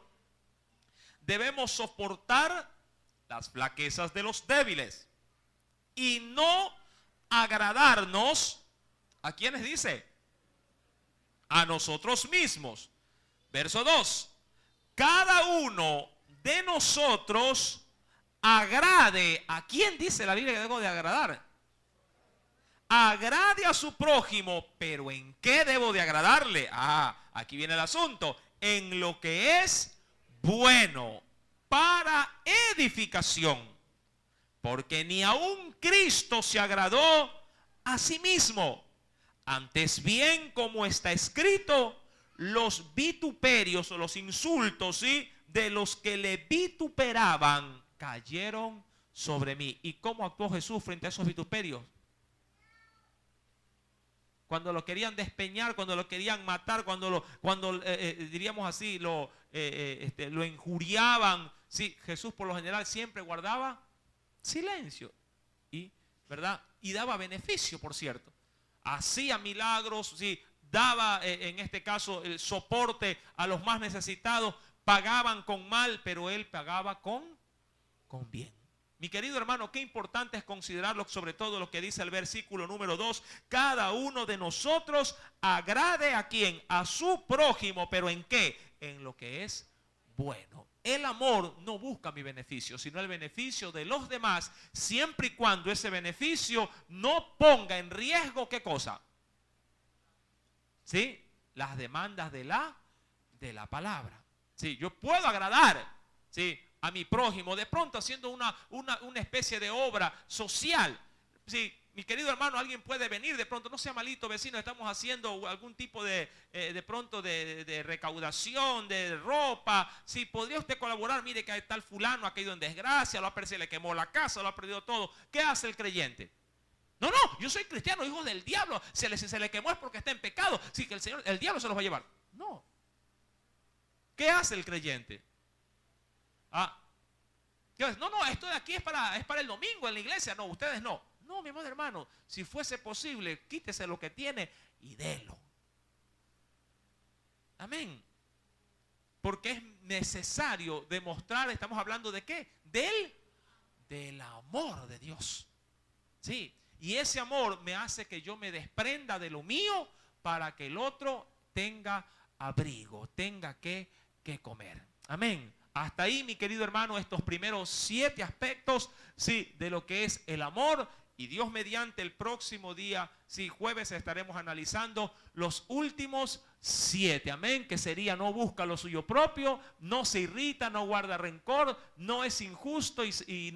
debemos soportar las flaquezas de los débiles y no agradarnos. ¿A quiénes dice? A nosotros mismos. Verso 2. Cada uno de nosotros agrade. ¿A quién dice la Biblia que debo de agradar? Agrade a su prójimo. ¿Pero en qué debo de agradarle? Aquí viene el asunto. En lo que es bueno para edificación. Porque ni aun Cristo se agradó a sí mismo. Antes bien, como está escrito, los vituperios o los insultos, ¿sí?, de los que le vituperaban cayeron sobre mí. ¿Y cómo actuó Jesús frente a esos vituperios? Cuando lo querían despeñar, cuando lo querían matar, cuando diríamos así, lo injuriaban, sí, Jesús por lo general siempre guardaba silencio y, ¿verdad?, y daba beneficio, por cierto. Hacía milagros, sí, daba en este caso el soporte a los más necesitados. Pagaban con mal, pero él pagaba con bien. Mi querido hermano, qué importante es considerarlo, sobre todo lo que dice el versículo número 2. Cada uno de nosotros agrade a quién, a su prójimo, pero ¿en qué? En lo que es bueno. El amor no busca mi beneficio, sino el beneficio de los demás, siempre y cuando ese beneficio no ponga en riesgo, ¿qué cosa? ¿Sí? Las demandas de la palabra. Sí, yo puedo agradar, ¿sí?, a mi prójimo, de pronto haciendo una especie de obra social. Sí, mi querido hermano, alguien puede venir, de pronto, no sea malito vecino, estamos haciendo algún tipo de recaudación de ropa. Sí, podría usted colaborar, mire que tal fulano ha caído en desgracia, se le quemó la casa, lo ha perdido todo. ¿Qué hace el creyente? No, yo soy cristiano, hijo del diablo. Si se le quemó es porque está en pecado. Sí, que el diablo se los va a llevar. No. ¿Qué hace el creyente? No, esto de aquí es para el domingo en la iglesia. No, ustedes no. No, mi amado hermano, si fuese posible, quítese lo que tiene y délo. Amén. Porque es necesario demostrar, estamos hablando de qué? Del amor de Dios. Sí, y ese amor me hace que yo me desprenda de lo mío para que el otro tenga abrigo, tenga que comer. Amén. Hasta ahí, mi querido hermano, estos primeros 7 aspectos, sí, de lo que es el amor. Y Dios mediante el próximo día, sí, jueves, estaremos analizando los últimos 7. Amén. Que sería: no busca lo suyo propio, no se irrita, no guarda rencor, no es injusto y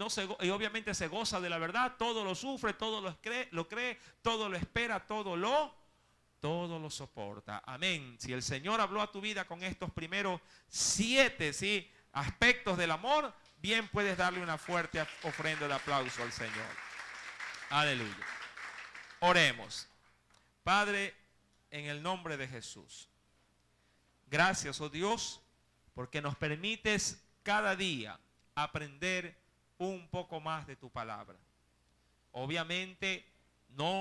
obviamente se goza de la verdad, todo lo sufre, todo lo cree, todo lo espera, todo lo soporta. Amén. Si el Señor habló a tu vida con estos primeros 7, sí, aspectos del amor, bien puedes darle una fuerte ofrenda de aplauso al Señor. Aleluya. Oremos. Padre, en el nombre de Jesús, gracias, oh Dios, porque nos permites cada día aprender un poco más de tu palabra. Obviamente no